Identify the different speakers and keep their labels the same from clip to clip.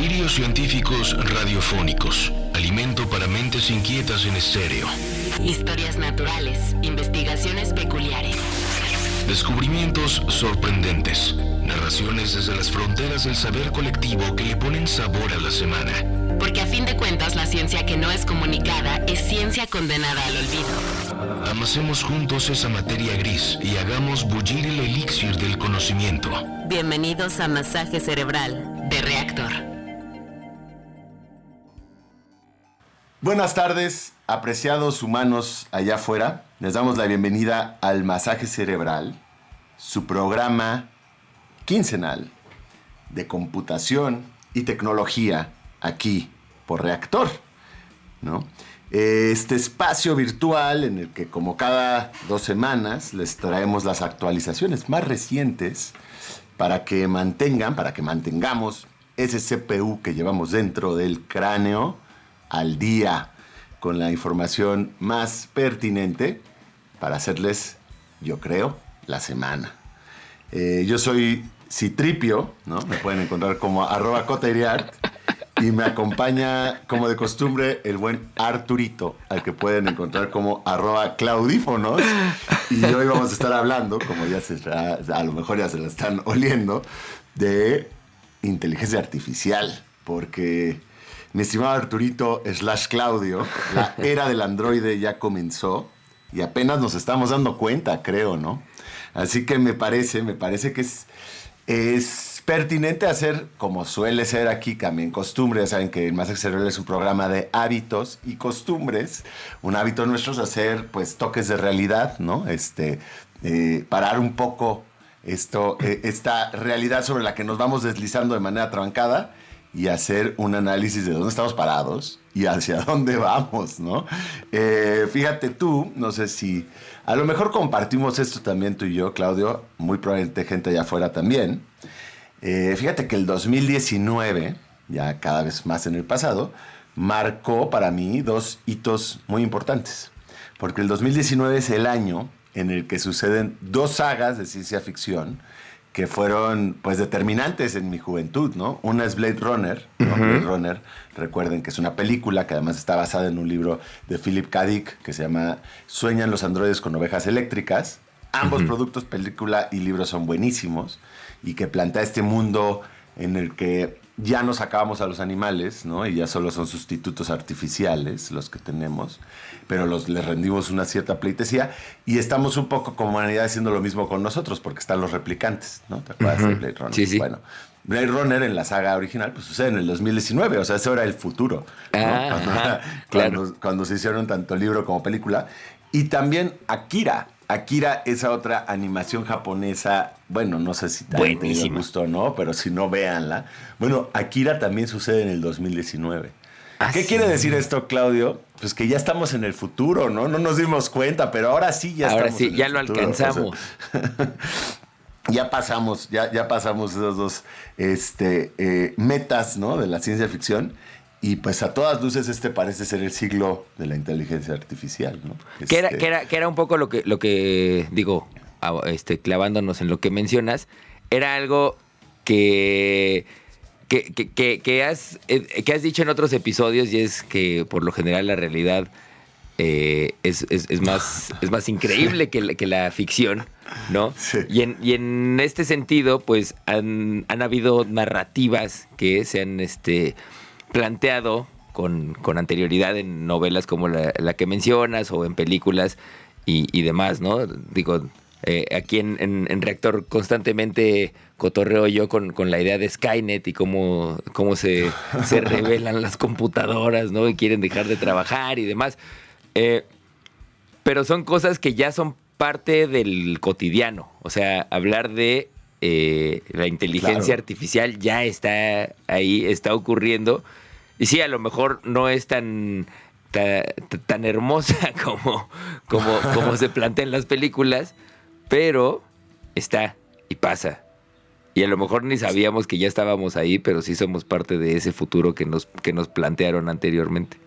Speaker 1: Delirios científicos radiofónicos. Alimento para mentes inquietas en estéreo.
Speaker 2: Historias naturales, investigaciones peculiares.
Speaker 1: Descubrimientos sorprendentes. Narraciones desde las fronteras del saber colectivo que le ponen sabor a la semana.
Speaker 2: Porque a fin de cuentas la ciencia que no es comunicada es ciencia condenada al olvido.
Speaker 1: Amasemos juntos esa materia gris y hagamos bullir el elixir del conocimiento.
Speaker 2: Bienvenidos a Masaje Cerebral de Reactor.
Speaker 3: Buenas tardes, apreciados humanos allá afuera. Les damos la bienvenida al Masaje Cerebral, su programa quincenal de computación y tecnología aquí por Reactor, ¿no? Este espacio virtual en el que, como cada 2 semanas, les traemos las actualizaciones más recientes para que mantengamos ese CPU que llevamos dentro del cráneo al día, con la información más pertinente para hacerles, yo creo, la semana. Yo soy Citripio, ¿no? Me pueden encontrar como @coteriart y me acompaña, como de costumbre, el buen Arturito, al que pueden encontrar como @claudífonos. Y hoy vamos a estar hablando, como a lo mejor ya se la están oliendo, de inteligencia artificial, porque mi estimado Arturito / Claudio, la era del androide ya comenzó y apenas nos estamos dando cuenta, creo, ¿no? Así que me parece que es pertinente hacer, como suele ser aquí también costumbre. Ya saben que el Masaje Cerebral es un programa de hábitos y costumbres. Un hábito nuestro es hacer, pues, toques de realidad, ¿no? Parar un poco esta realidad sobre la que nos vamos deslizando de manera trancada y hacer un análisis de dónde estamos parados y hacia dónde vamos, ¿no? Fíjate tú, no sé si a lo mejor compartimos esto también tú y yo, Claudio, muy probablemente gente allá afuera también. Fíjate que el 2019, ya cada vez más en el pasado, marcó para mí 2 hitos muy importantes. Porque el 2019 es el año en el que suceden 2 sagas de ciencia ficción que fueron, pues, determinantes en mi juventud, ¿no? Una es Blade Runner, ¿no? Blade Runner, recuerden que es una película que además está basada en un libro de Philip K. Dick que se llama Sueñan los androides con ovejas eléctricas. Ambos productos, película y libro, son buenísimos y que plantea este mundo en el que ya nos acabamos a los animales, ¿no? Y ya solo son sustitutos artificiales los que tenemos, pero les rendimos una cierta pleitesía y estamos un poco como humanidad haciendo lo mismo con nosotros porque están los replicantes, ¿no? ¿Te acuerdas de Blade Runner?
Speaker 4: Sí.
Speaker 3: Bueno, Blade Runner en la saga original pues sucede en el 2019, o sea, eso era el futuro, ¿no?
Speaker 4: Claro.
Speaker 3: Cuando se hicieron tanto libro como película. Y también Akira, esa otra animación japonesa, bueno, no sé si te gustó o no, pero si no, véanla. Bueno, Akira también sucede en el 2019. ¿Qué quiere decir esto, Claudio? Pues que ya estamos en el futuro, ¿no? No nos dimos cuenta, pero ahora sí ya estamos en el
Speaker 4: ya lo
Speaker 3: futuro.
Speaker 4: alcanzamos.
Speaker 3: O sea, ya pasamos esas 2 metas, ¿no? De la ciencia ficción. Y pues a todas luces parece ser el siglo de la inteligencia artificial, ¿no?
Speaker 4: Que era un poco lo que digo, clavándonos en lo que mencionas, era algo que has dicho en otros episodios, y es que por lo general la realidad es más increíble que la ficción, ¿no?
Speaker 3: Sí.
Speaker 4: Y en este sentido, pues han habido narrativas que se han planteado con anterioridad en novelas como la que mencionas o en películas y demás, ¿no? Digo, aquí en Reactor constantemente cotorreo yo con la idea de Skynet y cómo se rebelan las computadoras, ¿no? Y quieren dejar de trabajar y demás. Pero son cosas que ya son parte del cotidiano. O sea, hablar de la inteligencia artificial ya está ahí, está ocurriendo. Y sí, a lo mejor no es tan hermosa como se plantea en las películas, pero está y pasa. Y a lo mejor ni sabíamos que ya estábamos ahí, pero sí somos parte de ese futuro que nos plantearon anteriormente.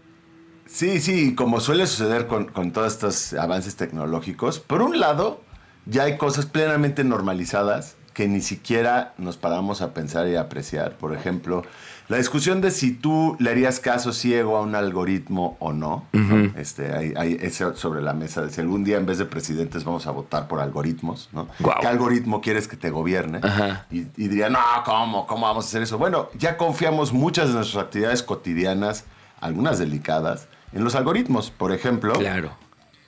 Speaker 3: Sí, como suele suceder con todos estos avances tecnológicos, por un lado, ya hay cosas plenamente normalizadas que ni siquiera nos paramos a pensar y a apreciar. Por ejemplo, la discusión de si tú le harías caso ciego a un algoritmo o no. ¿No? Hay eso sobre la mesa de si algún día en vez de presidentes vamos a votar por algoritmos, ¿no?
Speaker 4: Guau.
Speaker 3: ¿Qué algoritmo quieres que te gobierne?
Speaker 4: Ajá.
Speaker 3: Y diría, no, ¿cómo vamos a hacer eso? Bueno, ya confiamos muchas de nuestras actividades cotidianas, algunas delicadas, en los algoritmos. Por ejemplo,
Speaker 4: Claro.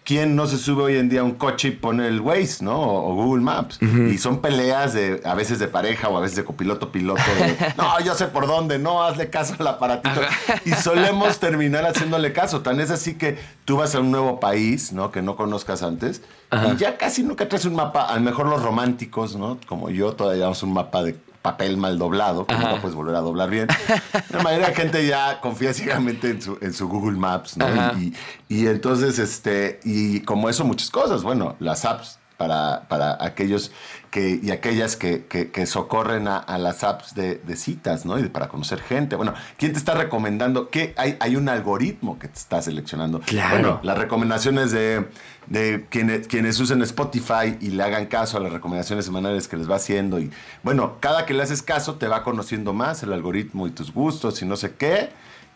Speaker 3: ¿quién no se sube hoy en día a un coche y pone el Waze, ¿no? O Google Maps. Y son peleas a veces de pareja o a veces de copiloto-piloto. No, yo sé por dónde, no, hazle caso al aparatito. Y solemos terminar haciéndole caso. Tan es así que tú vas a un nuevo país, ¿no? Que no conozcas antes. Y ya casi nunca traes un mapa. A lo mejor los románticos, ¿no? Como yo, todavía llevamos un mapa de papel mal doblado, que nunca puedes volver a doblar bien. La mayoría de gente ya confía ciegamente en su Google Maps, ¿no? Y entonces, y como eso, muchas cosas. Bueno, las apps para aquellos y aquellas que socorren a las apps de citas, ¿no? Y para conocer gente. Bueno, ¿quién te está recomendando? ¿Qué? Hay un algoritmo que te está seleccionando.
Speaker 4: Claro.
Speaker 3: Bueno, las recomendaciones de quienes usen Spotify y le hagan caso a las recomendaciones semanales que les va haciendo. Y bueno, cada que le haces caso te va conociendo más el algoritmo y tus gustos y no sé qué.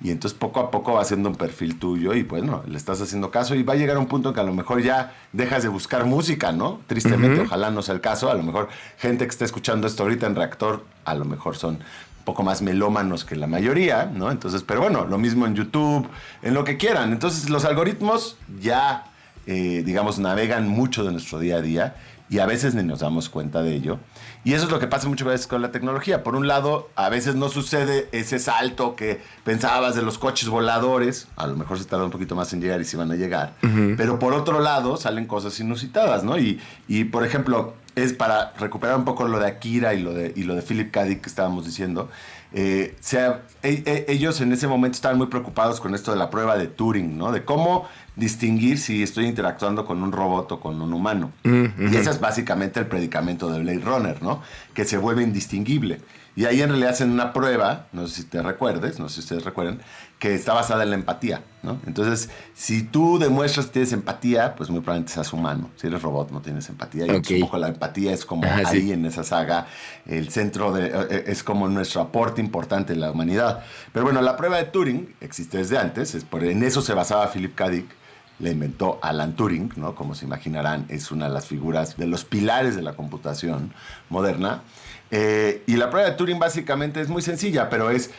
Speaker 3: Y entonces poco a poco va haciendo un perfil tuyo y bueno, le estás haciendo caso y va a llegar un punto en que a lo mejor ya dejas de buscar música, ¿no? Tristemente, ojalá no sea el caso. A lo mejor gente que está escuchando esto ahorita en Reactor, a lo mejor son un poco más melómanos que la mayoría, ¿no? Entonces, pero bueno, lo mismo en YouTube, en lo que quieran. Entonces, los algoritmos ya, digamos, navegan mucho de nuestro día a día y a veces ni nos damos cuenta de ello. Y eso es lo que pasa muchas veces con la tecnología. Por un lado, a veces no sucede ese salto que pensabas de los coches voladores. A lo mejor se tarda un poquito más en llegar y sí van a llegar. Pero por otro lado, salen cosas inusitadas, ¿no? Y por ejemplo, es para recuperar un poco lo de Akira y lo de Philip K. Dick que estábamos diciendo. Ellos en ese momento estaban muy preocupados con esto de la prueba de Turing, ¿no? De cómo distinguir si estoy interactuando con un robot o con un humano. Y ese es básicamente el predicamento de Blade Runner, ¿no? Que se vuelve indistinguible. Y ahí en realidad hacen una prueba, no sé si te recuerdes, no sé si ustedes recuerden, que está basada en la empatía, ¿no? Entonces, si tú demuestras que tienes empatía, pues muy probablemente seas humano. Si eres robot, no tienes empatía. Y un poco la empatía es como ahí en esa saga, el centro es como nuestro aporte importante en la humanidad. Pero bueno, la prueba de Turing existe desde antes, en eso se basaba Philip K. Dick. La inventó Alan Turing, ¿no? Como se imaginarán, es una de las figuras, de los pilares de la computación moderna. Y la prueba de Turing básicamente es muy sencilla, pero es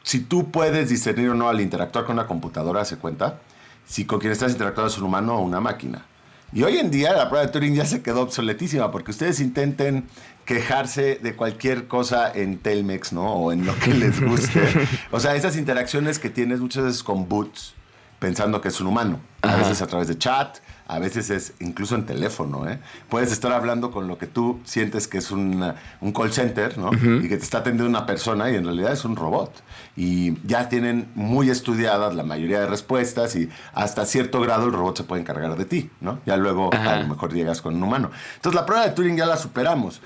Speaker 3: si tú puedes discernir o no al interactuar con una computadora, ¿se cuenta? Si con quien estás interactuando es un humano o una máquina. Y hoy en día la prueba de Turing ya se quedó obsoletísima, porque ustedes intenten quejarse de cualquier cosa en Telmex, ¿no? O en lo que les guste. O sea, esas interacciones que tienes muchas veces con bots, pensando que es un humano. A veces a través de chat, a veces es incluso en teléfono, ¿eh? Puedes estar hablando con lo que tú sientes que es un call center, ¿no? Y que te está atendiendo una persona y en realidad es un robot. Y ya tienen muy estudiadas la mayoría de respuestas y hasta cierto grado el robot se puede encargar de ti, ¿no? Ya luego a lo mejor llegas con un humano. Entonces la prueba de Turing ya la superamos.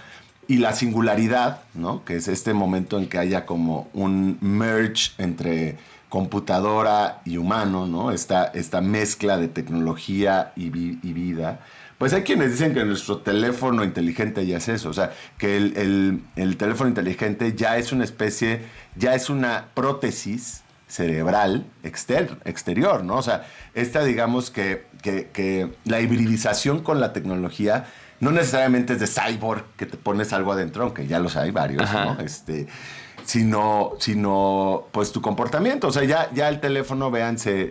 Speaker 3: Y la singularidad, ¿no? Que es este momento en que haya como un merge entre computadora y humano, ¿no? Esta mezcla de tecnología y vida. Pues hay quienes dicen que nuestro teléfono inteligente ya es eso. O sea, que el teléfono inteligente ya es una especie, ya es una prótesis cerebral exterior, ¿no? O sea, digamos que la hibridización con la tecnología no necesariamente es de cyborg, que te pones algo adentro, aunque ya los hay varios, ¿no? Sino pues tu comportamiento. O sea, ya el teléfono, véanse,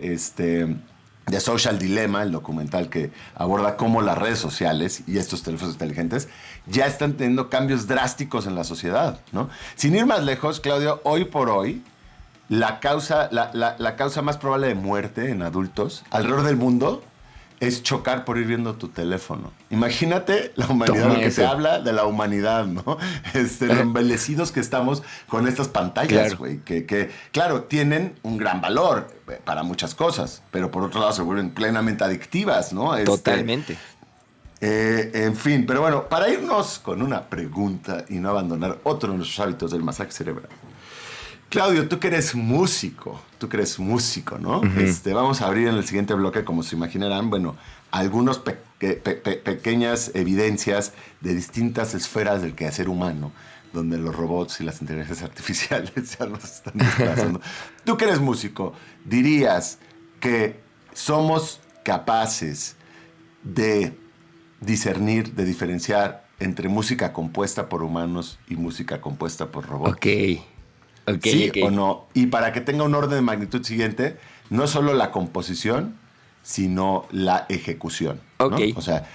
Speaker 3: The Social Dilemma, el documental que aborda cómo las redes sociales y estos teléfonos inteligentes ya están teniendo cambios drásticos en la sociedad, ¿no? Sin ir más lejos, Claudio, hoy por hoy, la causa más probable de muerte en adultos alrededor del mundo es chocar por ir viendo tu teléfono. Imagínate la humanidad, lo que se habla de la humanidad, ¿no? Lo embelecidos que estamos con estas pantallas, güey. Que, claro, tienen un gran valor para muchas cosas, pero por otro lado se vuelven plenamente adictivas, ¿no?
Speaker 4: Totalmente.
Speaker 3: En fin, pero bueno, para irnos con una pregunta y no abandonar otro de nuestros hábitos del masaje cerebral. Claudio, tú que eres músico, ¿no? Vamos a abrir en el siguiente bloque, como se imaginarán, bueno, algunas pequeñas evidencias de distintas esferas del quehacer humano, donde los robots y las inteligencias artificiales ya nos están desplazando. Tú que eres músico, ¿dirías que somos capaces de discernir, de diferenciar entre música compuesta por humanos y música compuesta por robots? ¿Sí o no? Y para que tenga un orden de magnitud siguiente, no solo la composición, sino la ejecución, ¿no? O sea,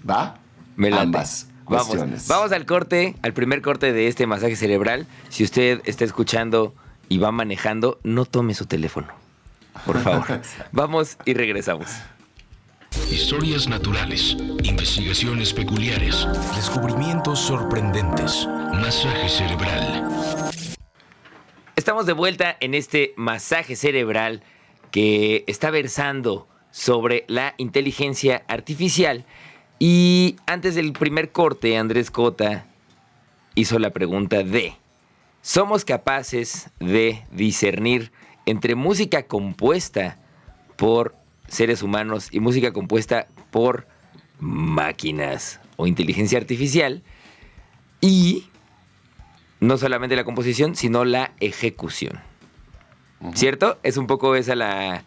Speaker 3: ¿va?
Speaker 4: Me late.
Speaker 3: Ambas cuestiones.
Speaker 4: Vamos al corte, al primer corte de este masaje cerebral. Si usted está escuchando y va manejando, no tome su teléfono, por favor. Vamos y regresamos.
Speaker 1: Historias naturales, investigaciones peculiares, descubrimientos sorprendentes, masaje cerebral.
Speaker 4: Estamos de vuelta en este masaje cerebral que está versando sobre la inteligencia artificial. Y antes del primer corte, Andrés Cota hizo la pregunta de: ¿somos capaces de discernir entre música compuesta por seres humanos y música compuesta por máquinas o inteligencia artificial? Y no solamente la composición, sino la ejecución. ¿Cierto? Es un poco esa la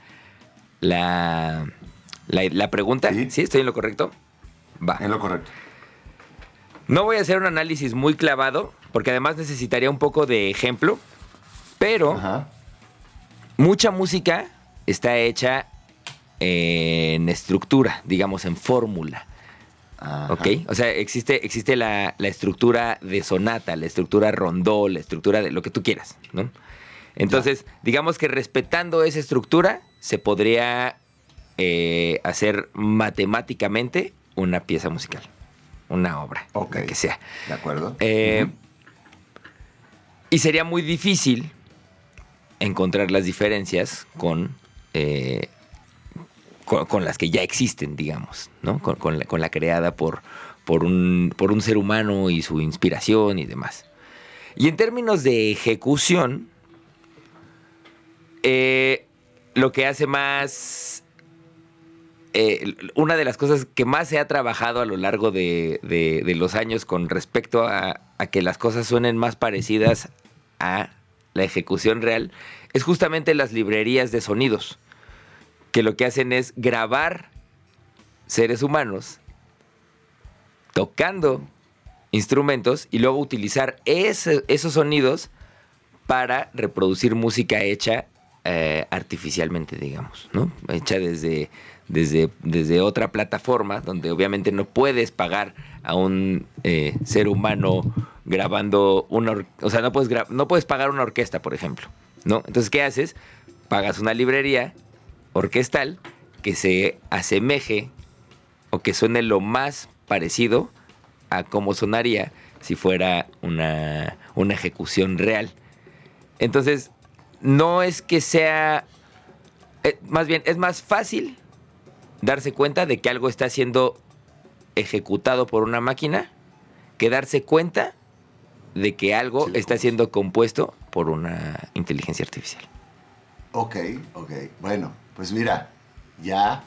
Speaker 4: pregunta. ¿Sí? ¿Estoy en lo correcto? Va.
Speaker 3: En lo correcto.
Speaker 4: No voy a hacer un análisis muy clavado, porque además necesitaría un poco de ejemplo, pero mucha música está hecha en estructura, digamos, en fórmula. ¿Ok? O sea, existe la estructura de sonata, la estructura rondó, la estructura de lo que tú quieras, ¿no? Entonces, digamos que respetando esa estructura, se podría hacer matemáticamente una pieza musical, una obra, la que sea.
Speaker 3: De acuerdo.
Speaker 4: Y sería muy difícil encontrar las diferencias con las que ya existen, digamos, ¿no? Con la creada por un ser humano y su inspiración y demás. Y en términos de ejecución, lo que hace más... una de las cosas que más se ha trabajado a lo largo de los años con respecto a que las cosas suenen más parecidas a la ejecución real es justamente las librerías de sonidos, que lo que hacen es grabar seres humanos tocando instrumentos y luego utilizar esos sonidos para reproducir música hecha artificialmente, digamos, ¿no? Hecha desde otra plataforma, donde obviamente no puedes pagar a un ser humano grabando o sea, no puedes pagar una orquesta, por ejemplo, ¿no? Entonces, ¿qué haces? Pagas una librería orquestal que se asemeje o que suene lo más parecido a cómo sonaría si fuera una ejecución real. Entonces, no es que sea... más bien, es más fácil darse cuenta de que algo está siendo ejecutado por una máquina que darse cuenta de que algo está siendo compuesto por una inteligencia artificial.
Speaker 3: Ok. Bueno, pues mira, ya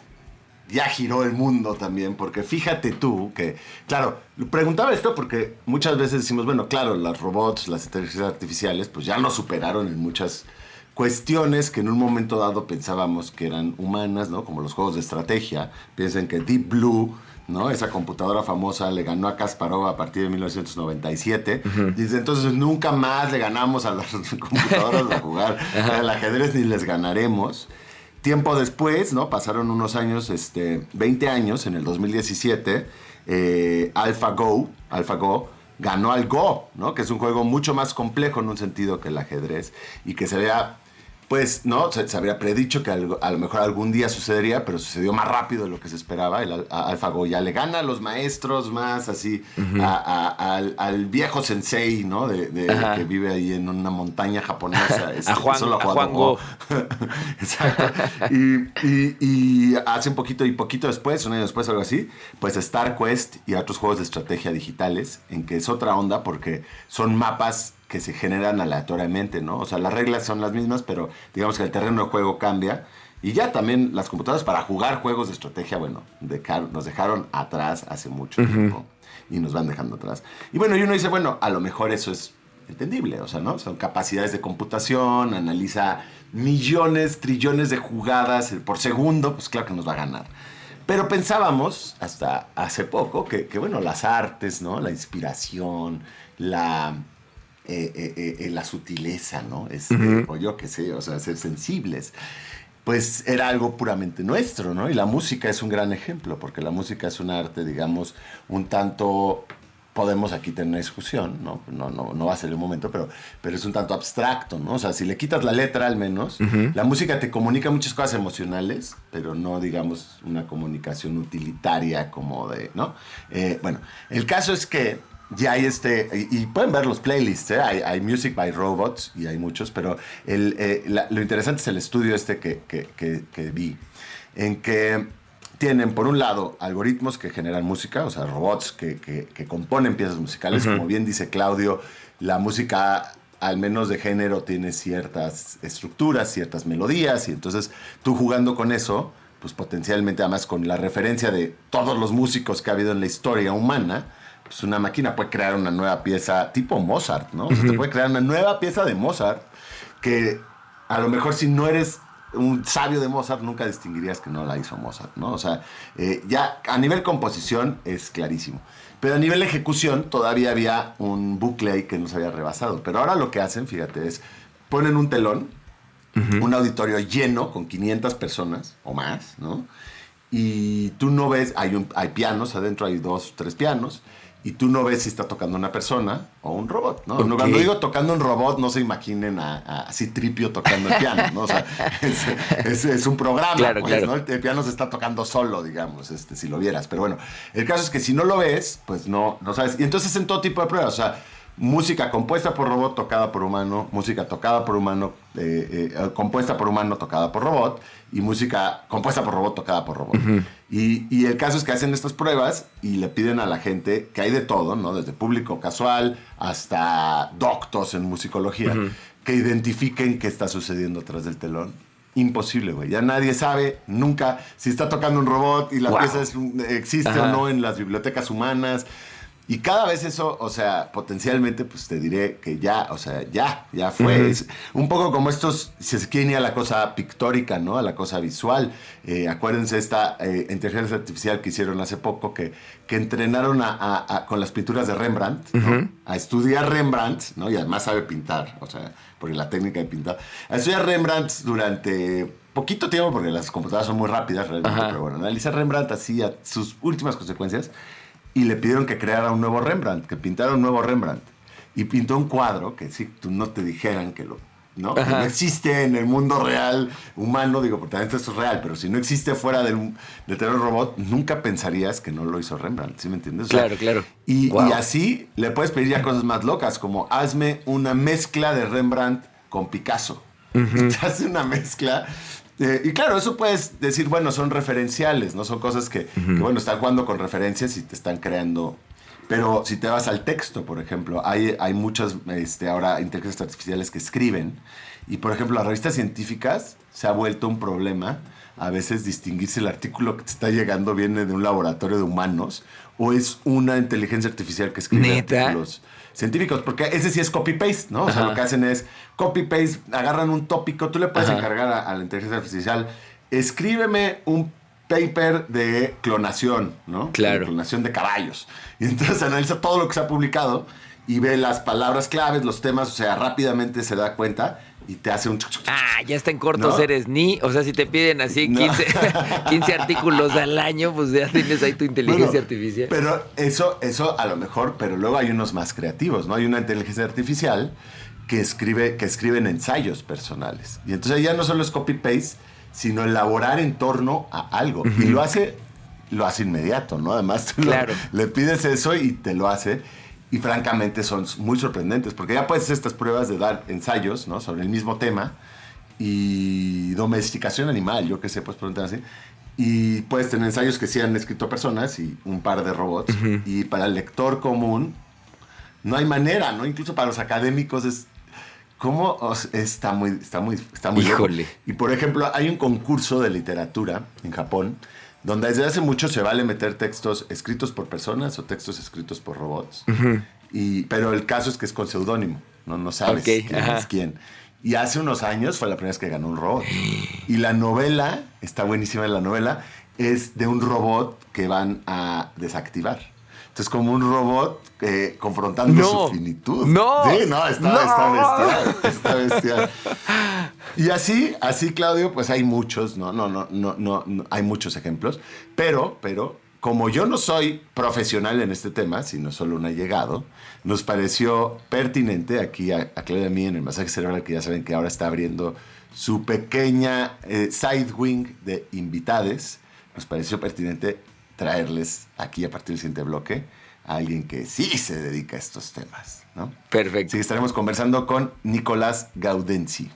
Speaker 3: giró el mundo también, porque fíjate tú que, claro, preguntaba esto porque muchas veces decimos, bueno, claro, los robots, las inteligencias artificiales, pues ya nos superaron en muchas cuestiones que en un momento dado pensábamos que eran humanas, ¿no? Como los juegos de estrategia. Piensen que Deep Blue, ¿no? Esa computadora famosa le ganó a Kasparov a partir de 1997. Y desde entonces nunca más le ganamos a las computadoras a jugar al ajedrez, ni les ganaremos. Tiempo después, ¿no? Pasaron unos años, 20 años, en el 2017, AlphaGo ganó al Go, ¿no? Que es un juego mucho más complejo en un sentido que el ajedrez y que se vea, pues, ¿no? Se habría predicho que a lo mejor algún día sucedería, pero sucedió más rápido de lo que se esperaba. El AlphaGo ya le gana a los maestros más así, al viejo sensei, ¿no? Que vive ahí en una montaña japonesa.
Speaker 4: A Juan Go.
Speaker 3: Exacto. Y hace poquito después, un año después, algo así, pues StarQuest y otros juegos de estrategia digitales, en que es otra onda porque son mapas que se generan aleatoriamente, ¿no? O sea, las reglas son las mismas, pero digamos que el terreno de juego cambia. Y ya también las computadoras para jugar juegos de estrategia, bueno, nos dejaron atrás hace mucho tiempo y nos van dejando atrás. Y bueno, y uno dice, bueno, a lo mejor eso es entendible, o sea, ¿no? Son capacidades de computación, analiza millones, trillones de jugadas por segundo, pues claro que nos va a ganar. Pero pensábamos, hasta hace poco, que bueno, las artes, ¿no? La inspiración, la sutileza, ¿no? O yo qué sé, o sea, ser sensibles, pues era algo puramente nuestro, ¿no? Y la música es un gran ejemplo, porque la música es un arte, digamos, un tanto... Podemos aquí tener una discusión, ¿no? No va a ser el momento, pero es un tanto abstracto, ¿no? O sea, si le quitas la letra al menos, la música te comunica muchas cosas emocionales, pero no, digamos, una comunicación utilitaria como de, ¿no? Bueno, el caso es que ya hay y pueden ver los playlists, ¿eh? Hay Music by Robots y hay muchos, pero lo interesante es el estudio que vi, en que tienen, por un lado, algoritmos que generan música, o sea, robots que componen piezas musicales. Como bien dice Claudio, la música, al menos de género, tiene ciertas estructuras, ciertas melodías, y entonces tú jugando con eso, pues potencialmente, además con la referencia de todos los músicos que ha habido en la historia humana, pues una máquina puede crear una nueva pieza tipo Mozart, ¿no? O sea, te puede crear una nueva pieza de Mozart que a lo mejor si no eres un sabio de Mozart, nunca distinguirías que no la hizo Mozart, ¿no? O sea, ya a nivel composición es clarísimo. Pero a nivel ejecución todavía había un bucle ahí que nos había rebasado. Pero ahora lo que hacen, fíjate, es ponen un telón, un auditorio lleno con 500 personas o más, ¿no? Y tú no ves, hay pianos adentro, hay 2, 3 pianos, y tú no ves si está tocando una persona o un robot, ¿no?
Speaker 4: Okay.
Speaker 3: Cuando digo tocando un robot, no se imaginen a Citripio tocando el piano, ¿no? O sea, es un programa,
Speaker 4: claro,
Speaker 3: pues,
Speaker 4: claro.
Speaker 3: ¿no? El piano se está tocando solo, digamos, si lo vieras. Pero bueno, el caso es que si no lo ves, pues no sabes. Y entonces en todo tipo de pruebas, o sea, música compuesta por robot, tocada por humano, música tocada por humano, compuesta por humano, tocada por robot, y música compuesta por robot, tocada por robot. Y el caso es que hacen estas pruebas y le piden a la gente, que hay de todo, ¿no? Desde público casual hasta doctos en musicología, que identifiquen qué está sucediendo atrás del telón. Imposible, güey. Ya nadie sabe nunca si está tocando un robot y la pieza existe o no en las bibliotecas humanas. Y cada vez eso, o sea, potencialmente, pues te diré que ya, o sea, ya fue. Es un poco como estos, si se quieren ir a la cosa pictórica, ¿no? A la cosa visual. Acuérdense esta inteligencia artificial que hicieron hace poco, que entrenaron con las pinturas de Rembrandt, ¿no? A estudiar Rembrandt, ¿no? Y además sabe pintar, o sea, porque la técnica de pintar. A estudiar Rembrandt durante poquito tiempo, porque las computadoras son muy rápidas realmente, pero bueno, analizar Rembrandt así a sus últimas consecuencias. Y le pidieron que creara un nuevo Rembrandt, que pintara un nuevo Rembrandt. Y pintó un cuadro que si tú no te dijeran que ¿no? Que no existe en el mundo real humano, digo, porque también esto es real, pero si no existe fuera del tener un robot, nunca pensarías que no lo hizo Rembrandt, ¿sí me entiendes? O sea,
Speaker 4: Claro.
Speaker 3: Y así le puedes pedir ya cosas más locas, como hazme una mezcla de Rembrandt con Picasso. Y te hace una mezcla. Y claro, eso puedes decir, bueno, son referenciales, ¿no? Son cosas que bueno, están jugando con referencias y te están creando. Pero si te vas al texto, por ejemplo, hay muchas ahora inteligencias artificiales que escriben. Y, por ejemplo, las revistas científicas se ha vuelto un problema a veces distinguir si el artículo que te está llegando viene de un laboratorio de humanos o es una inteligencia artificial que escribe artículos científicos, porque ese sí es copy-paste, ¿no? O sea, lo que hacen es copy-paste, agarran un tópico, tú le puedes encargar a la inteligencia artificial, escríbeme un paper de clonación, ¿no?
Speaker 4: Claro.
Speaker 3: De clonación de caballos. Y entonces analiza todo lo que se ha publicado y ve las palabras claves, los temas, o sea, rápidamente se da cuenta y te hace un...
Speaker 4: Ya está en cortos,
Speaker 3: ¿no?
Speaker 4: eres o sea, si te piden así 15 artículos al año, pues ya tienes ahí tu inteligencia artificial.
Speaker 3: Pero eso a lo mejor, pero luego hay unos más creativos, ¿no? Hay una inteligencia artificial que escriben ensayos personales. Y entonces ya no solo es copy-paste, sino elaborar en torno a algo. Y lo hace inmediato, ¿no? Además, tú le pides eso y te lo hace. Y francamente son muy sorprendentes, porque ya puedes hacer estas pruebas de dar ensayos, ¿no? Sobre el mismo tema y domesticación animal, yo qué sé, pues preguntar así. Y puedes tener ensayos que sí han escrito personas y un par de robots. Y para el lector común, no hay manera, ¿no? Incluso para los académicos es... ¿Cómo? Está muy
Speaker 4: Híjole.
Speaker 3: loco. Y por ejemplo, hay un concurso de literatura en Japón donde desde hace mucho se vale meter textos escritos por personas o textos escritos por robots. Pero el caso es que es con seudónimo, no sabes quién es quién. Y hace unos años fue la primera vez que ganó un robot. Y la novela, está buenísima la novela, es de un robot que van a desactivar. Entonces, como un robot confrontando su finitud.
Speaker 4: ¡No!
Speaker 3: Sí, está bestial. Y así, Claudio, pues hay muchos, no, hay muchos ejemplos. Pero, como yo no soy profesional en este tema, sino solo un allegado, nos pareció pertinente aquí a Claudia y a mí en el masaje cerebral, que ya saben que ahora está abriendo su pequeña side wing de invitades. Nos pareció pertinente traerles aquí a partir del siguiente bloque a alguien que sí se dedica a estos temas, ¿no?
Speaker 4: Perfecto.
Speaker 3: Sí, estaremos conversando con Nicolás Gaudenzi.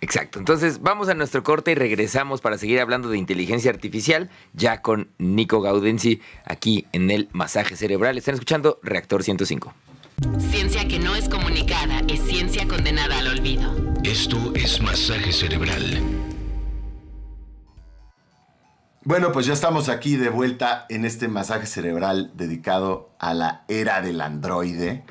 Speaker 4: Exacto. Entonces vamos a nuestro corte y regresamos para seguir hablando de inteligencia artificial ya con Nico Gaudenzi aquí en el Masaje Cerebral. Están escuchando Reactor 105.
Speaker 2: Ciencia que no es comunicada es ciencia condenada al olvido.
Speaker 1: Esto es Masaje Cerebral.
Speaker 3: Bueno, pues ya estamos aquí de vuelta en este masaje cerebral dedicado a la era del androide.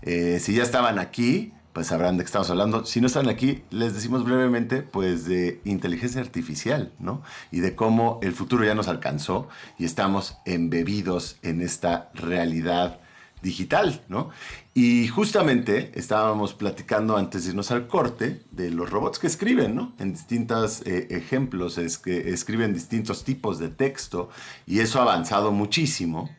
Speaker 3: Si ya estaban aquí, pues sabrán de qué estamos hablando. Si no están aquí, les decimos brevemente, pues, de inteligencia artificial, ¿no? Y de cómo el futuro ya nos alcanzó y estamos embebidos en esta realidad digital, ¿no? Y justamente estábamos platicando antes de irnos al corte de los robots que escriben, ¿no? En distintos ejemplos, es que escriben distintos tipos de texto y eso ha avanzado muchísimo.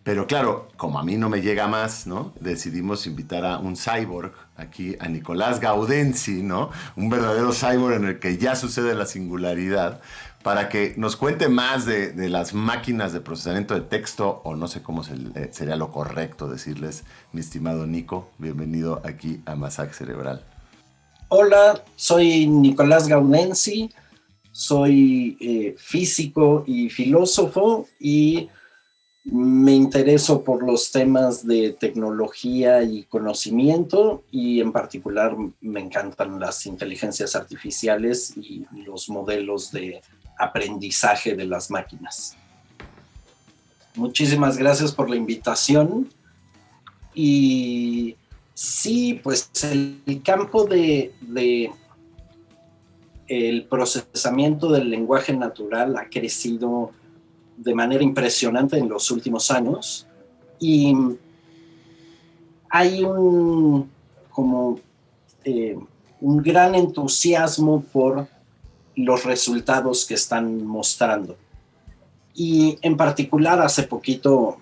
Speaker 3: Pero claro, como a mí no me llega más, ¿no? Decidimos invitar a un cyborg aquí, a Nicolás Gaudenzi, ¿no? Un verdadero cyborg en el que ya sucede la singularidad, para que nos cuente más de las máquinas de procesamiento de texto, o no sé cómo sería lo correcto decirles, mi estimado Nico. Bienvenido aquí a Masaje Cerebral.
Speaker 5: Hola, soy Nicolás Gaudenzi, soy físico y filósofo y me intereso por los temas de tecnología y conocimiento y en particular me encantan las inteligencias artificiales y los modelos de aprendizaje de las máquinas. Muchísimas gracias por la invitación. Y sí, pues el campo de el procesamiento del lenguaje natural ha crecido de manera impresionante en los últimos años y hay un gran entusiasmo por los resultados que están mostrando. Y en particular hace poquito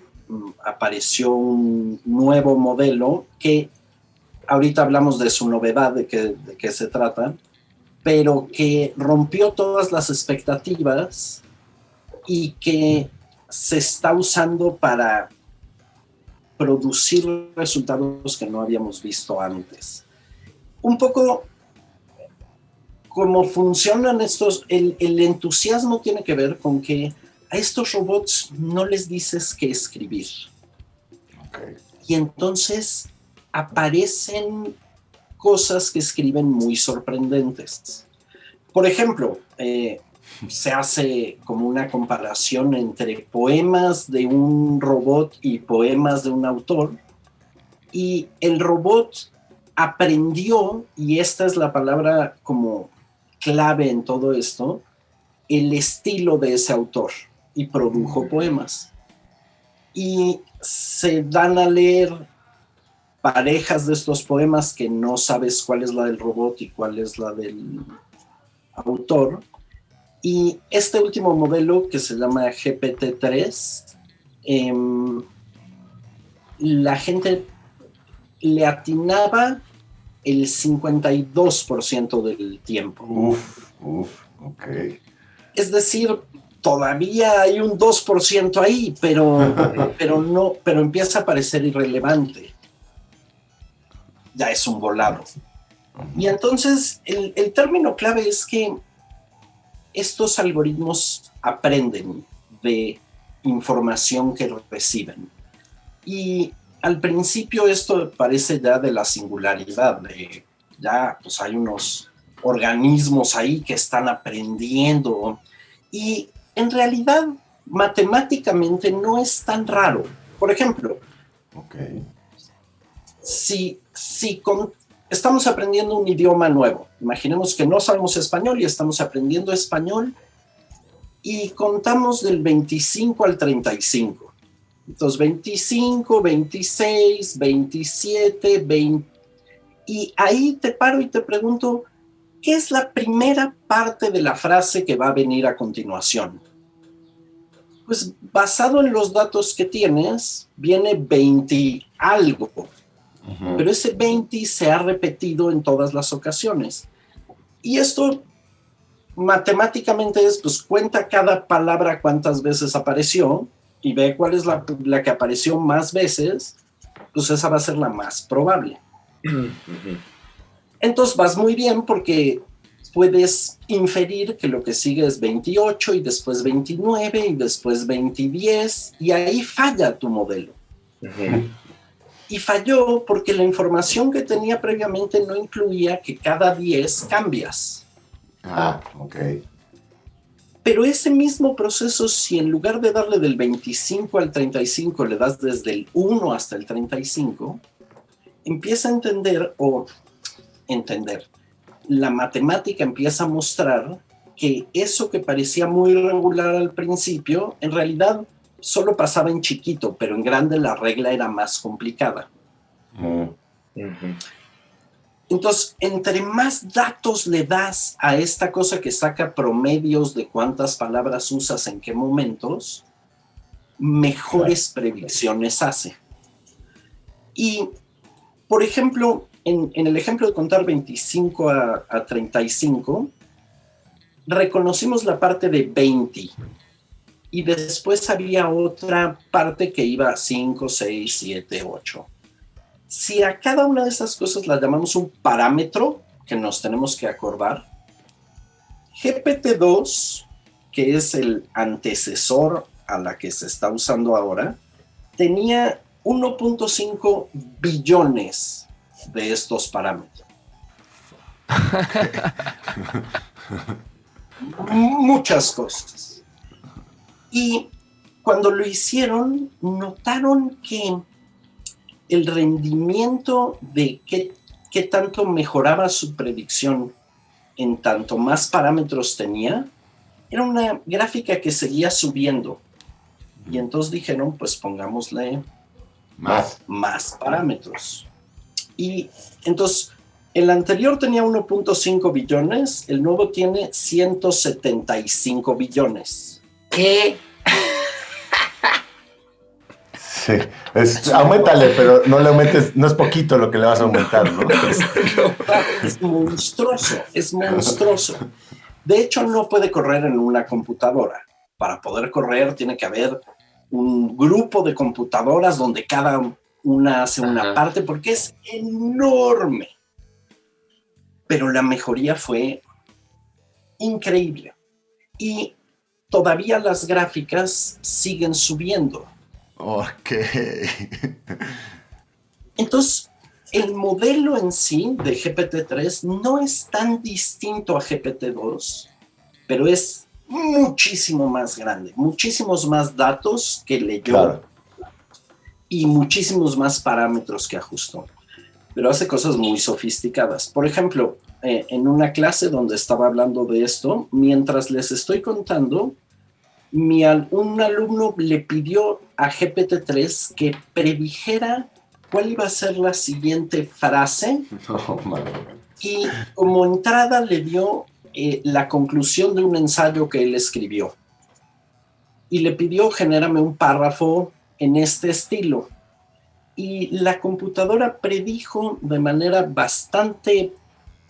Speaker 5: apareció un nuevo modelo que ahorita hablamos de su novedad, de qué se trata, pero que rompió todas las expectativas y que se está usando para producir resultados que no habíamos visto antes. Un poco cómo funcionan estos, el entusiasmo tiene que ver con que a estos robots no les dices qué escribir.
Speaker 3: Okay.
Speaker 5: Y entonces aparecen cosas que escriben muy sorprendentes. Por ejemplo, se hace como una comparación entre poemas de un robot y poemas de un autor, y el robot aprendió, y esta es la palabra como clave en todo esto, el estilo de ese autor, y produjo poemas. Y se dan a leer parejas de estos poemas que no sabes cuál es la del robot y cuál es la del autor. Y este último modelo, que se llama GPT-3, la gente le atinaba el 52% del tiempo.
Speaker 3: Ok.
Speaker 5: Es decir, todavía hay un 2% ahí, pero empieza a parecer irrelevante. Ya es un volado. Y entonces el término clave es que estos algoritmos aprenden de información que reciben. Y al principio esto parece ya de la singularidad, ya pues hay unos organismos ahí que están aprendiendo, y en realidad matemáticamente no es tan raro. Por ejemplo, si estamos aprendiendo un idioma nuevo, imaginemos que no sabemos español y estamos aprendiendo español y contamos del 25 al 35. Entonces 25, 26, 27, 20. Y ahí te paro y te pregunto, ¿qué es la primera parte de la frase que va a venir a continuación? Pues basado en los datos que tienes, viene 20 algo. Pero ese 20 se ha repetido en todas las ocasiones. Y esto matemáticamente es, pues cuenta cada palabra cuántas veces apareció y ve cuál es la que apareció más veces, pues esa va a ser la más probable. Entonces vas muy bien porque puedes inferir que lo que sigue es 28 y después 29 y después 2010 y ahí falla tu modelo. Y falló porque la información que tenía previamente no incluía que cada 10 cambias.
Speaker 3: Ok.
Speaker 5: Pero ese mismo proceso, si en lugar de darle del 25 al 35, le das desde el 1 hasta el 35, empieza a entender, la matemática empieza a mostrar que eso que parecía muy regular al principio, en realidad solo pasaba en chiquito, pero en grande la regla era más complicada. Entonces, entre más datos le das a esta cosa que saca promedios de cuántas palabras usas en qué momentos, mejores predicciones hace. Y, por ejemplo, en el ejemplo de contar 25 a 35, reconocimos la parte de 20. Y después había otra parte que iba a 5, 6, 7, 8. Si a cada una de esas cosas las llamamos un parámetro que nos tenemos que acordar, GPT-2, que es el antecesor a la que se está usando ahora, tenía 1.5 billones de estos parámetros. Muchas cosas. Y cuando lo hicieron, notaron que el rendimiento de qué tanto mejoraba su predicción en tanto más parámetros tenía, era una gráfica que seguía subiendo. Y entonces dijeron, pues pongámosle más parámetros. Y entonces, el anterior tenía 1.5 billones, el nuevo tiene 175 billones.
Speaker 2: ¿Qué?
Speaker 3: Sí, auméntale, pero no le aumentes, no es poquito lo que le vas a aumentar, ¿no?
Speaker 5: Es monstruoso. De hecho, no puede correr en una computadora. Para poder correr tiene que haber un grupo de computadoras donde cada una hace una parte, porque es enorme. Pero la mejoría fue increíble. Y todavía las gráficas siguen subiendo.
Speaker 3: Ok.
Speaker 5: Entonces, el modelo en sí de GPT-3 no es tan distinto a GPT-2, pero es muchísimo más grande, muchísimos más datos que leyó, claro, y muchísimos más parámetros que ajustó. Pero hace cosas muy sofisticadas. Por ejemplo, en una clase donde estaba hablando de esto, mientras les estoy contando, un alumno le pidió a GPT-3 que predijera cuál iba a ser la siguiente frase, y como entrada le dio la conclusión de un ensayo que él escribió. Y le pidió, genérame un párrafo en este estilo. Y la computadora predijo de manera bastante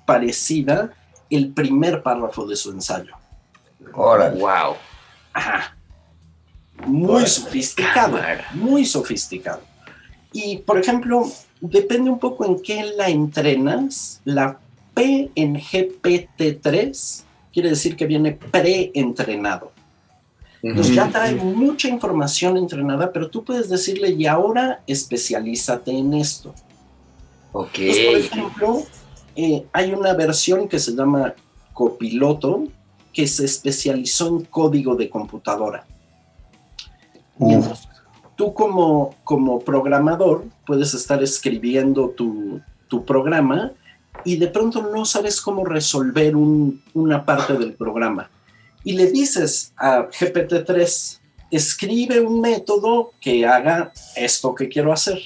Speaker 5: parecida el primer párrafo de su ensayo.
Speaker 3: ¡Órale!
Speaker 4: ¡Wow!
Speaker 5: Ajá. Muy sofisticado, muy sofisticado. Y, por ejemplo, depende un poco en qué la entrenas. La P en GPT-3 quiere decir que viene preentrenado. Entonces ya trae mucha información entrenada, pero tú puedes decirle, y ahora especialízate en esto.
Speaker 6: Ok.
Speaker 5: Entonces, por ejemplo, hay una versión que se llama Copiloto, que se especializó en código de computadora. Y entonces, tú como programador puedes estar escribiendo tu programa y de pronto no sabes cómo resolver una parte del programa. Y le dices a GPT-3, escribe un método que haga esto que quiero hacer.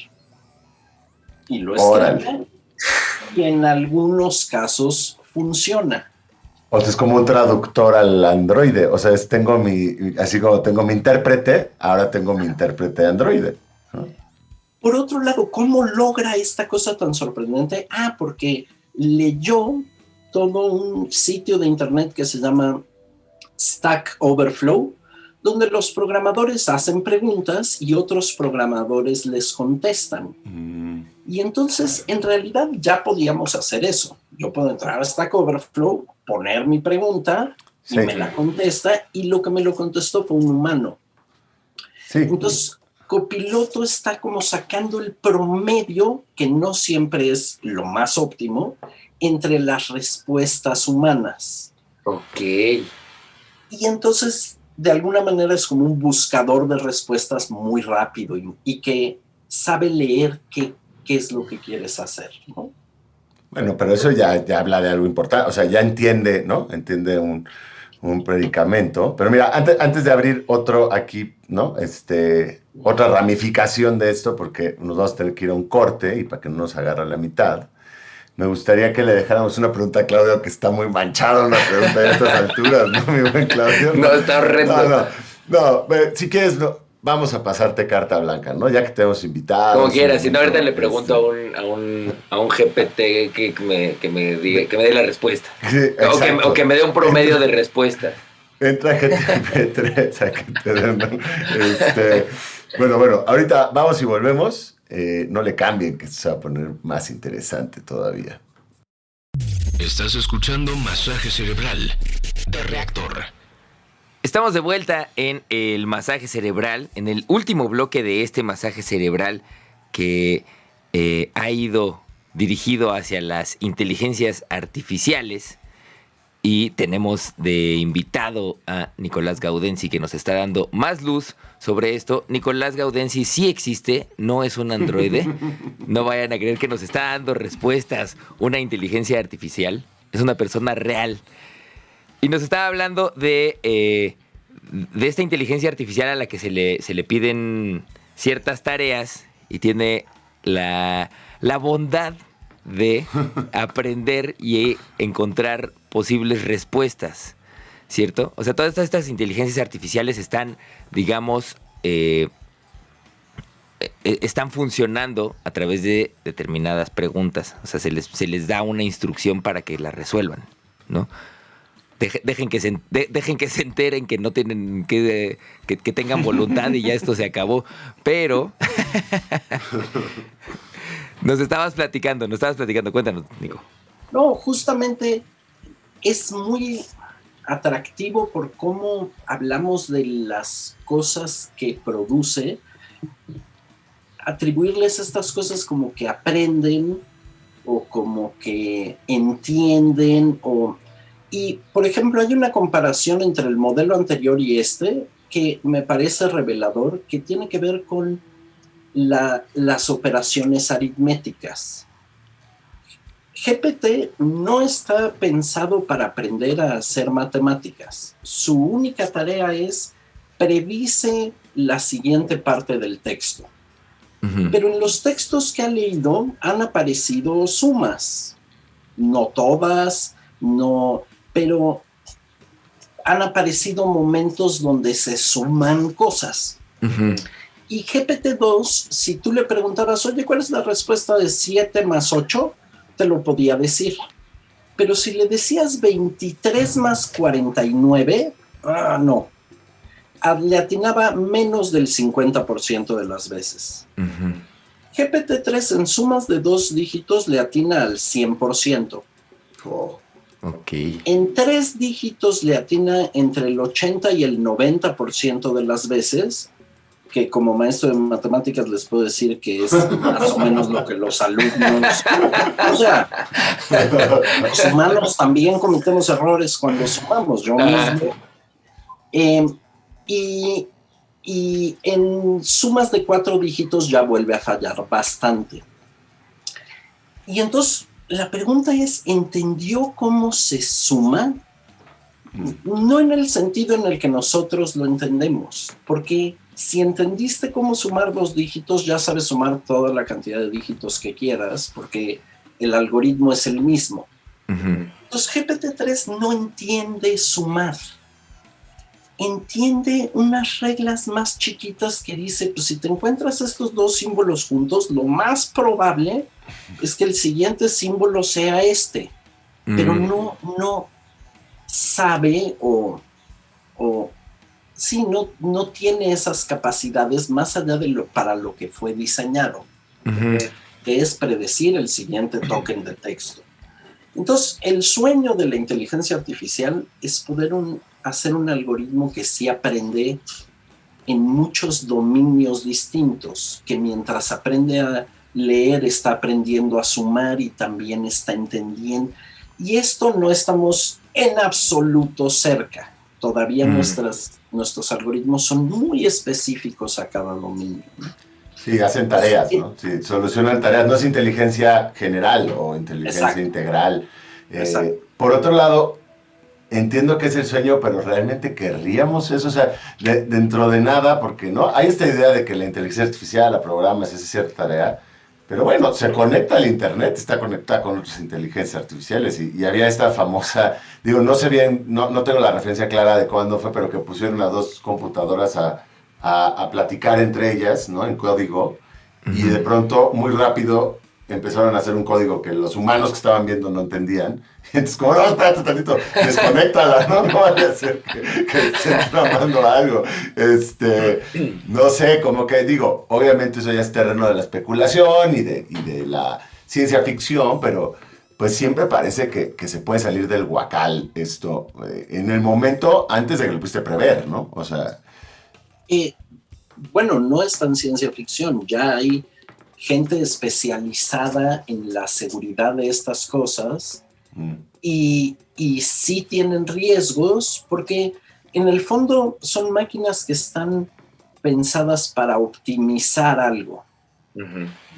Speaker 5: Y lo escribe. Y en algunos casos funciona.
Speaker 3: O sea, es como un traductor al androide. O sea, así como tengo mi intérprete, ahora tengo mi intérprete androide, ¿no?
Speaker 5: Por otro lado, ¿cómo logra esta cosa tan sorprendente? Porque leyó todo un sitio de internet que se llama Stack Overflow, donde los programadores hacen preguntas y otros programadores les contestan. Y entonces, en realidad, ya podíamos hacer eso. Yo puedo entrar a Stack Overflow, poner mi pregunta, y me la contesta, y lo que me lo contestó fue un humano.
Speaker 3: Sí.
Speaker 5: Entonces, Copiloto está como sacando el promedio, que no siempre es lo más óptimo, entre las respuestas humanas.
Speaker 6: Ok.
Speaker 5: Y entonces, de alguna manera, es como un buscador de respuestas muy rápido y que sabe leer qué es lo que quieres hacer, ¿no?
Speaker 3: Bueno, pero eso ya habla de algo importante. O sea, ya entiende, ¿no? Entiende un predicamento. Pero mira, antes de abrir otro aquí, ¿no? Otra ramificación de esto, porque nos vamos a tener que ir a un corte y para que no nos agarre la mitad, me gustaría que le dejáramos una pregunta a Claudio, que está muy manchado una pregunta a estas alturas, ¿no, mi buen Claudio?
Speaker 6: No, está horrendo.
Speaker 3: No, si quieres, vamos a pasarte carta blanca, ¿no? Ya que te hemos invitado.
Speaker 6: Como quieras, si no, ahorita le pregunto a un GPT que me dé la respuesta. Sí, o que me dé un promedio de respuestas.
Speaker 3: Entra GPT-3 a que te den. Bueno, ahorita vamos y volvemos. No le cambien, que se va a poner más interesante todavía.
Speaker 1: Estás escuchando Masaje Cerebral de Reactor.
Speaker 4: Estamos de vuelta en el masaje cerebral, en el último bloque de este masaje cerebral que ha ido dirigido hacia las inteligencias artificiales. Y tenemos de invitado a Nicolás Gaudenzi, que nos está dando más luz sobre esto. Nicolás Gaudenzi sí existe, no es un androide. No vayan a creer que nos está dando respuestas una inteligencia artificial. Es una persona real. Y nos estaba hablando de esta inteligencia artificial a la que se le piden ciertas tareas y tiene la bondad de aprender y encontrar posibles respuestas, ¿cierto? O sea, todas estas inteligencias artificiales están, digamos, están funcionando a través de determinadas preguntas. O sea, se les da una instrucción para que la resuelvan, ¿no? Dejen que se enteren que no tienen que tengan voluntad y ya esto se acabó. Pero nos estabas platicando. Cuéntanos, Nico.
Speaker 5: No, justamente es muy atractivo por cómo hablamos de las cosas que produce, atribuirles estas cosas como que aprenden o como que entienden y, por ejemplo, hay una comparación entre el modelo anterior y este que me parece revelador, que tiene que ver con las operaciones aritméticas. GPT no está pensado para aprender a hacer matemáticas. Su única tarea es predice la siguiente parte del texto. Uh-huh. Pero en los textos que ha leído han aparecido sumas. No todas, pero han aparecido momentos donde se suman cosas. Uh-huh. Y GPT-2, si tú le preguntabas, oye, ¿cuál es la respuesta de 7 más 8? Te lo podía decir. Pero si le decías 23 más 49, no. Le atinaba menos del 50% de las veces. Uh-huh. GPT-3 en sumas de 2 dígitos le atina al 100%.
Speaker 3: Oh.
Speaker 4: Ok.
Speaker 5: En 3 dígitos le atina entre el 80 y el 90% de las veces, que como maestro de matemáticas les puedo decir que es más o menos lo que los alumnos... O sea, los humanos también cometemos errores cuando sumamos, yo mismo. Y en sumas de 4 dígitos ya vuelve a fallar bastante. Y entonces la pregunta es, ¿entendió cómo se suma? No en el sentido en el que nosotros lo entendemos, porque si entendiste cómo sumar 2 dígitos, ya sabes sumar toda la cantidad de dígitos que quieras, porque el algoritmo es el mismo.
Speaker 4: Uh-huh.
Speaker 5: Entonces GPT-3 no entiende sumar. Entiende unas reglas más chiquitas que dice, pues si te encuentras estos 2 símbolos juntos, lo más probable es que el siguiente símbolo sea este, pero no sabe no tiene esas capacidades más allá de para lo que fue diseñado, que es predecir el siguiente token de texto. Entonces, el sueño de la inteligencia artificial es poder hacer un algoritmo que sí aprende en muchos dominios distintos, que mientras aprende a leer está aprendiendo a sumar y también está entendiendo. Y esto no estamos en absoluto cerca. Todavía nuestros algoritmos son muy específicos a cada dominio, ¿no?
Speaker 3: Sí, hacen tareas, ¿no? Sí, solucionan tareas. No es inteligencia general o inteligencia
Speaker 5: Exacto.
Speaker 3: Integral. Por otro lado, entiendo que es el sueño, pero ¿realmente querríamos eso? O sea, dentro de nada, porque no hay esta idea de que la inteligencia artificial la programas y hace cierta tarea, pero bueno, se conecta al internet, está conectada con otras inteligencias artificiales y había esta famosa, digo, no sé bien, no tengo la referencia clara de cuándo fue, pero que pusieron a 2 computadoras a platicar entre ellas, ¿no? En código, y de pronto, muy rápido, empezaron a hacer un código que los humanos que estaban viendo no entendían. Entonces, como, no, espérate tantito, desconéctala, no vaya a ser que estén tramando algo. No sé, como que digo, obviamente eso ya es terreno de la especulación y de la ciencia ficción, pero pues siempre parece que se puede salir del huacal esto en el momento antes de que lo pudiste prever, ¿no? O sea...
Speaker 5: bueno, no es tan ciencia ficción, ya hay gente especializada en la seguridad de estas cosas y sí tienen riesgos porque en el fondo son máquinas que están pensadas para optimizar algo.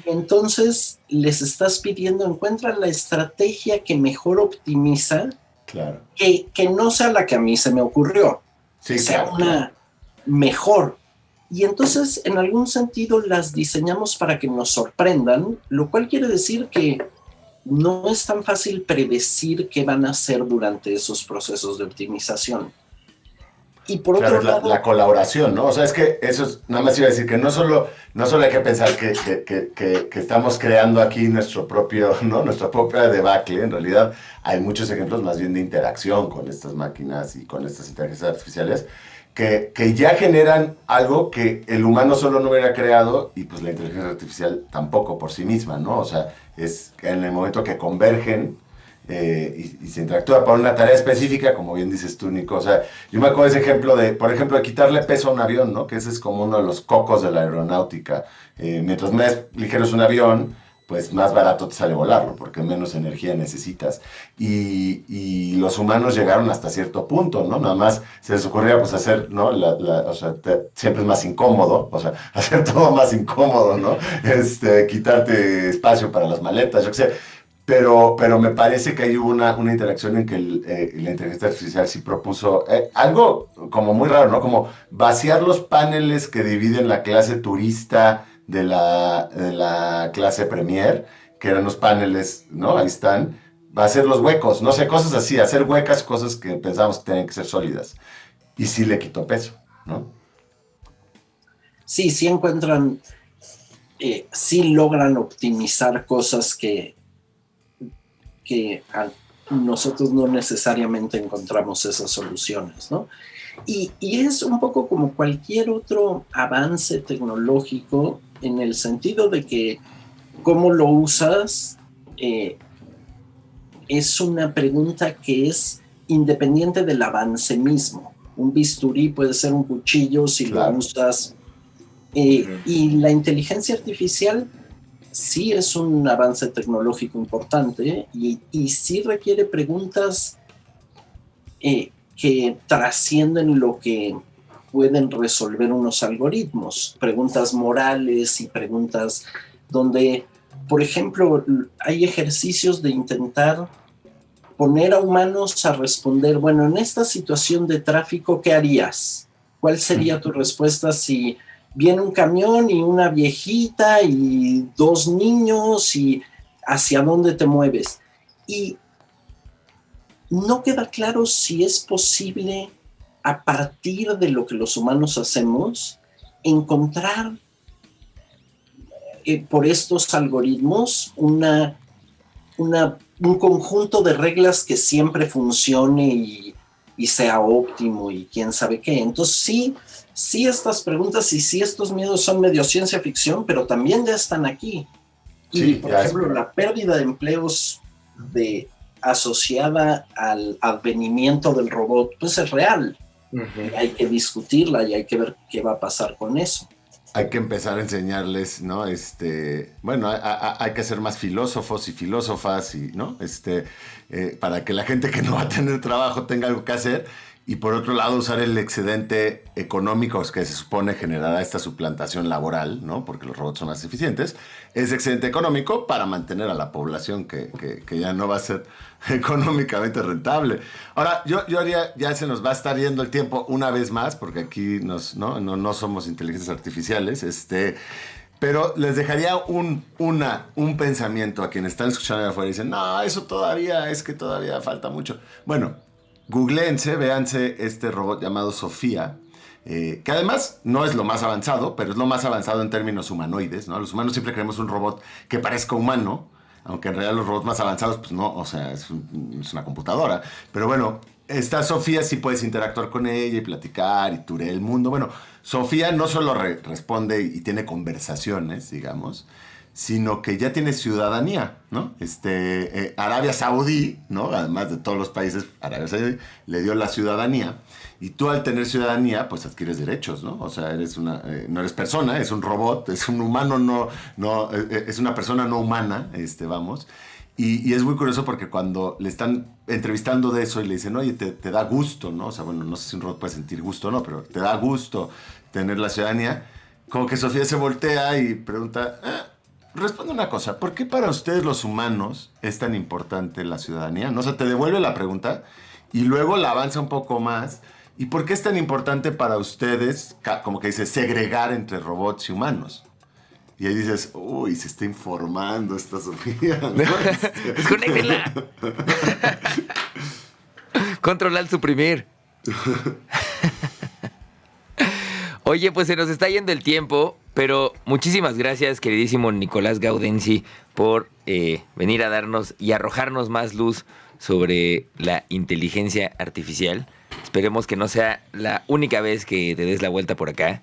Speaker 5: Entonces les estás pidiendo, encuentra la estrategia que mejor optimiza,
Speaker 3: claro,
Speaker 5: que no sea la que a mí se me ocurrió,
Speaker 3: sí,
Speaker 5: que sea una mejor. Y entonces, en algún sentido, las diseñamos para que nos sorprendan, lo cual quiere decir que no es tan fácil predecir qué van a hacer durante esos procesos de optimización. Y por otro lado...
Speaker 3: La colaboración, ¿no? O sea, es que eso es, nada más iba a decir que no solo hay que pensar que estamos creando aquí nuestro propio, ¿no? Nuestra propia debacle. En realidad hay muchos ejemplos más bien de interacción con estas máquinas y con estas inteligencias artificiales que ya generan algo que el humano solo no hubiera creado y pues la inteligencia artificial tampoco por sí misma, ¿no? O sea, es en el momento que convergen y se interactúa para una tarea específica, como bien dices tú, Nico. O sea, yo me acuerdo de ese ejemplo de, por ejemplo, de quitarle peso a un avión, ¿no? Que ese es como uno de los cocos de la aeronáutica. Mientras más ligero es un avión, pues más barato te sale volarlo, porque menos energía necesitas. Y los humanos llegaron hasta cierto punto, ¿no? Nada más se les ocurría, pues, hacer, ¿no? O sea, siempre es más incómodo, o sea, hacer todo más incómodo, ¿no? Quitarte espacio para las maletas, yo qué sé. Pero me parece que hay hubo una interacción en que la inteligencia artificial sí propuso algo como muy raro, ¿no? Como vaciar los paneles que dividen la clase turista de la clase premier, que eran los paneles, ¿no? Ahí están. Va a hacer los huecos, no sé, cosas así, hacer huecas, cosas que pensábamos que tenían que ser sólidas. Y sí le quitó peso, ¿no?
Speaker 5: Sí encuentran, sí logran optimizar cosas que nosotros no necesariamente encontramos esas soluciones, ¿no? Y es un poco como cualquier otro avance tecnológico en el sentido de que cómo lo usas es una pregunta que es independiente del avance mismo. Un bisturí puede ser un cuchillo si lo usas. Y la inteligencia artificial sí es un avance tecnológico importante y sí requiere preguntas que trascienden lo que pueden resolver unos algoritmos, preguntas morales y preguntas donde, por ejemplo, hay ejercicios de intentar poner a humanos a responder, bueno, en esta situación de tráfico, ¿qué harías? ¿Cuál sería tu respuesta si viene un camión y una viejita y 2 niños y hacia dónde te mueves? Y no queda claro si es posible, a partir de lo que los humanos hacemos, encontrar por estos algoritmos un conjunto de reglas que siempre funcione y sea óptimo y quién sabe qué. Entonces sí estas preguntas y sí estos miedos son medio ciencia ficción, pero también ya están aquí. Y por ejemplo, la pérdida de empleos asociada al advenimiento del robot, pues es real. Y hay que discutirla y hay que ver qué va a pasar con eso.
Speaker 3: Hay que empezar a enseñarles, ¿no? Bueno, hay que ser más filósofos y filósofas, y, ¿no? Para que la gente que no va a tener trabajo tenga algo que hacer. Y por otro lado, usar el excedente económico que se supone generará esta suplantación laboral, ¿no? Porque los robots son más eficientes. Ese excedente económico para mantener a la población que ya no va a ser económicamente rentable. Ahora, yo haría, ya se nos va a estar yendo el tiempo una vez más, porque aquí no somos inteligencias artificiales, pero les dejaría un pensamiento a quienes están escuchando de afuera y dicen, no, eso todavía falta mucho. Bueno, googleense, véanse este robot llamado Sofía, que además no es lo más avanzado, pero es lo más avanzado en términos humanoides, ¿no? Los humanos siempre queremos un robot que parezca humano, aunque en realidad los robots más avanzados, pues no, o sea, es una computadora. Pero bueno, esta Sofía sí puedes interactuar con ella y platicar y turear el mundo. Bueno, Sofía no solo responde y tiene conversaciones, digamos, sino que ya tiene ciudadanía, ¿no? Arabia Saudí, ¿no? Además de todos los países, Arabia Saudí le dio la ciudadanía. Y tú, al tener ciudadanía, pues adquieres derechos, ¿no? O sea, no eres persona, es un robot, es un humano, es una persona no humana, vamos. Y es muy curioso porque cuando le están entrevistando de eso y le dicen, oye, te da gusto, ¿no? O sea, bueno, no sé si un robot puede sentir gusto o no, pero te da gusto tener la ciudadanía. Como que Sofía se voltea y pregunta, responde una cosa, ¿por qué para ustedes los humanos es tan importante la ciudadanía? ¿No? O sea, te devuelve la pregunta y luego la avanza un poco más. ¿Y por qué es tan importante para ustedes, como que dice, segregar entre robots y humanos? Y ahí dices, uy, se está informando esta Sofía, ¿no?
Speaker 4: Desconéctenla. Control al suprimir. Oye, pues se nos está yendo el tiempo, pero muchísimas gracias, queridísimo Nicolás Gaudenzi, por venir a darnos y arrojarnos más luz sobre la inteligencia artificial. Esperemos que no sea la única vez que te des la vuelta por acá.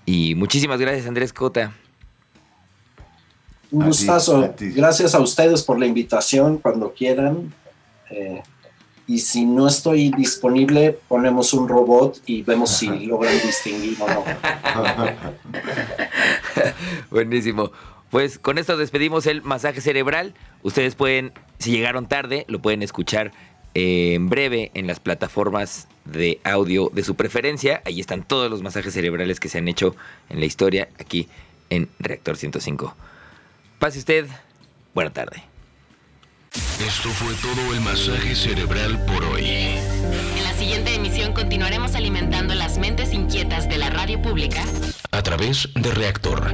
Speaker 4: Y muchísimas gracias, Andrés Cota.
Speaker 5: Un gustazo. Gracias a ustedes por la invitación, cuando quieran. Y si no estoy disponible, ponemos un robot y vemos si logran distinguir o no.
Speaker 4: Buenísimo. Pues con esto despedimos el masaje cerebral. Ustedes pueden, si llegaron tarde, lo pueden escuchar en breve en las plataformas de audio de su preferencia. Ahí están todos los masajes cerebrales que se han hecho en la historia aquí en Reactor 105. Pase usted. Buena tarde.
Speaker 1: Esto fue todo el masaje cerebral por hoy.
Speaker 2: En la siguiente emisión continuaremos alimentando las mentes inquietas de la radio pública
Speaker 1: a través de Reactor